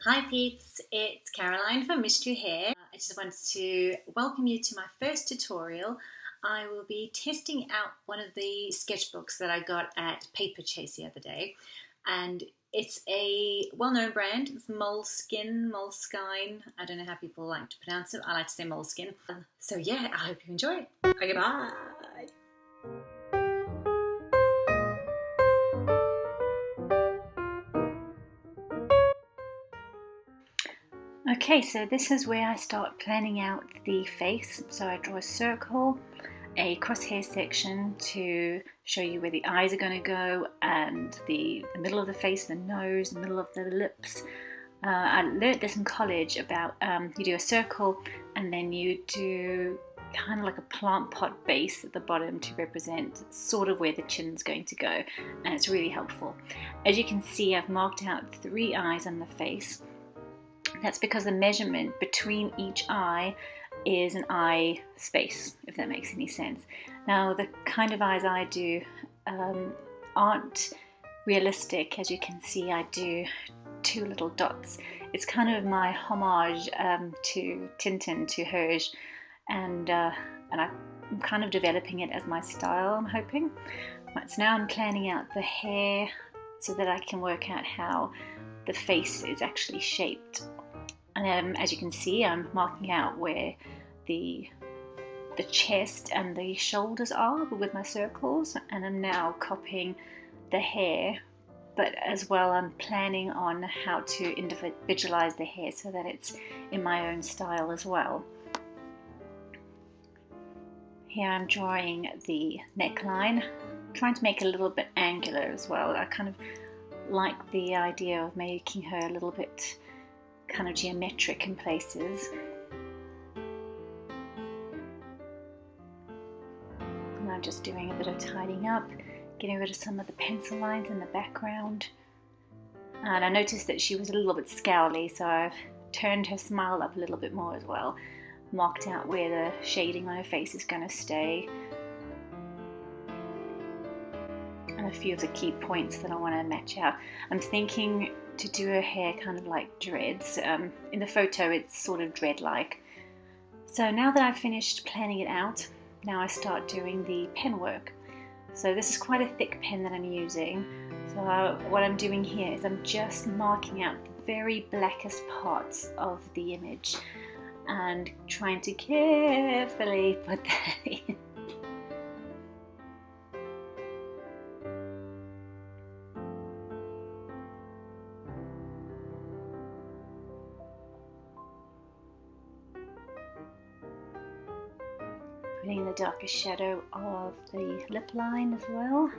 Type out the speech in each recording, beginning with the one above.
Hi peeps, it's Caroline from Mystery Hair. I just wanted to welcome you to my first tutorial. I will be testing out one of the sketchbooks that I got at Paper Chase the other day, and it's a well-known brand. It's Moleskine. I don't know how people like to pronounce it. I like to say Moleskine. So yeah, I hope you enjoy. Okay, bye. Okay, so this is where I start planning out the face. So I draw a circle, a crosshair section to show you where the eyes are going to go, and the middle of the face, the nose, the middle of the lips. I learned this in college about you do a circle and then you do kind of like a plant pot base at the bottom to represent sort of where the chin's going to go, and it's really helpful. As you can see, I've marked out 3 eyes on the face. That's because the measurement between each eye is an eye space, if that makes any sense. Now, the kind of eyes I do aren't realistic. As you can see, I do 2 little dots. It's kind of my homage to Tintin, to Hergé, and I'm kind of developing it as my style, I'm hoping. Right, so now I'm planning out the hair so that I can work out how the face is actually shaped. And as you can see, I'm marking out where the chest and the shoulders are with my circles, and I'm now copying the hair, but as well I'm planning on how to individualize the hair so that it's in my own style as well. Here I'm drawing the neckline, trying to make it a little bit angular as well. I kind of like the idea of making her a little bit kind of geometric in places. And I'm just doing a bit of tidying up, getting rid of some of the pencil lines in the background. And I noticed that she was a little bit scowly, so I've turned her smile up a little bit more as well. Marked out where the shading on her face is going to stay. And a few of the key points that I want to match out. I'm thinking to do her hair kind of like dreads. In the photo it's sort of dread-like. So now that I've finished planning it out, now I start doing the pen work. So this is quite a thick pen that I'm using. So what I'm doing here is I'm just marking out the very blackest parts of the image and trying to carefully put that in. Putting the darker shadow of the lip line as well.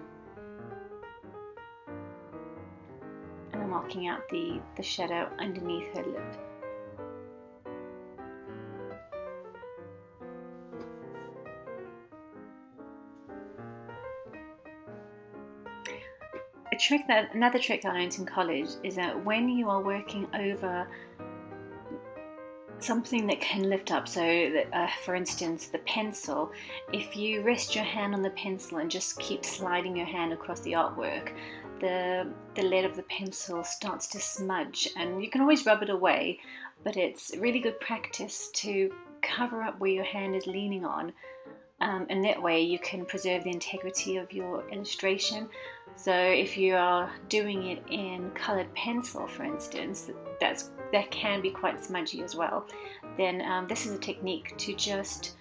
And I'm marking out the shadow underneath her lip. Another trick I learned in college is that when you are working over something that can lift up, so that, for instance, the pencil, if you rest your hand on the pencil and just keep sliding your hand across the artwork, the lead of the pencil starts to smudge, and you can always rub it away, but it's really good practice to cover up where your hand is leaning on, and that way you can preserve the integrity of your illustration. So if you are doing it in coloured pencil, for instance, that can be quite smudgy as well, then this is a technique to just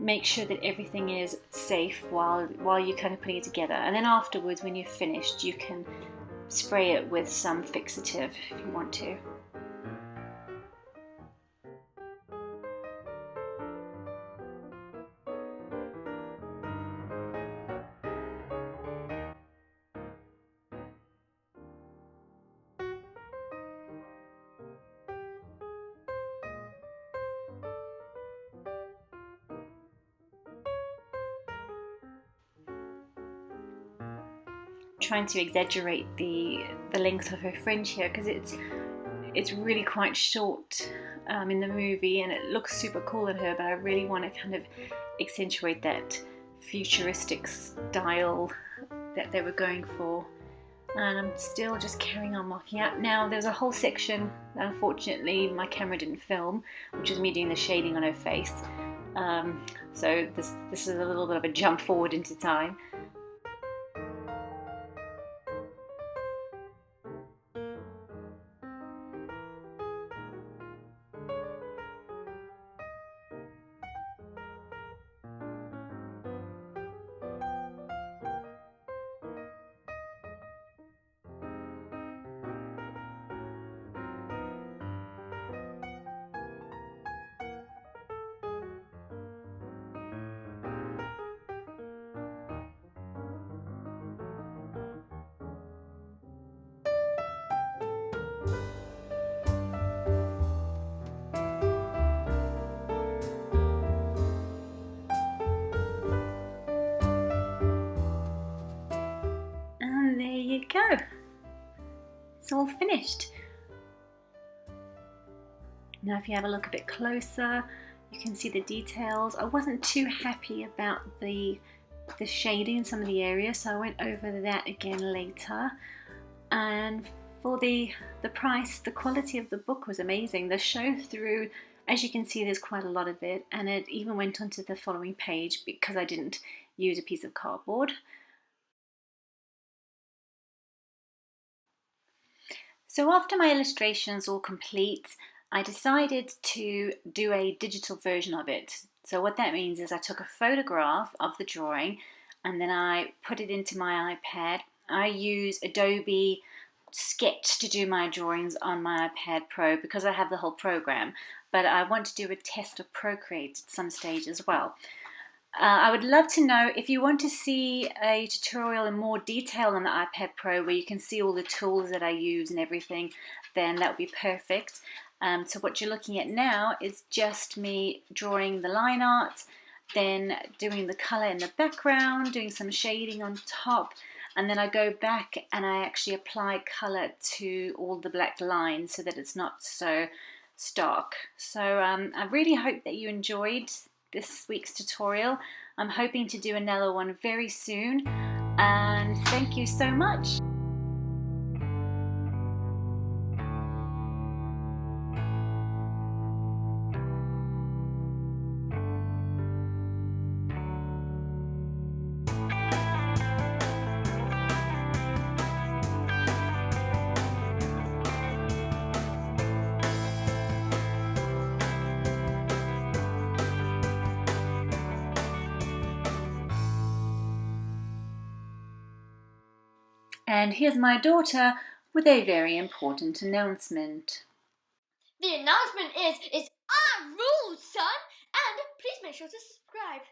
make sure that everything is safe while you're kind of putting it together. And then afterwards, when you're finished, you can spray it with some fixative if you want to. Trying to exaggerate the length of her fringe here, because it's really quite short in the movie, and it looks super cool on her, but I really want to kind of accentuate that futuristic style that they were going for. and I'm still just carrying on marking out. Now there's a whole section that unfortunately my camera didn't film, which is me doing the shading on her face. So this is a little bit of a jump forward into time. And there you go. It's all finished. Now if you have a look a bit closer, you can see the details. I wasn't too happy about the shading in some of the areas, so I went over that again later. And for the price, the quality of the book was amazing. The show through, as you can see, there's quite a lot of it, and it even went onto the following page because I didn't use a piece of cardboard. So after my illustrations all complete, I decided to do a digital version of it. So what that means is I took a photograph of the drawing and then I put it into my iPad. I use Adobe Sketch to do my drawings on my iPad Pro because I have the whole program, but I want to do a test of Procreate at some stage as well. I would love to know if you want to see a tutorial in more detail on the iPad Pro where you can see all the tools that I use and everything, then that would be perfect. So what you're looking at now is just me drawing the line art, then doing the colour in the background, doing some shading on top, and then I go back and I actually apply colour to all the black lines so that it's not so stark. So I really hope that you enjoyed this week's tutorial. I'm hoping to do another one very soon, and thank you so much. And here's my daughter with a very important announcement. The announcement is our rules, son! And please make sure to subscribe.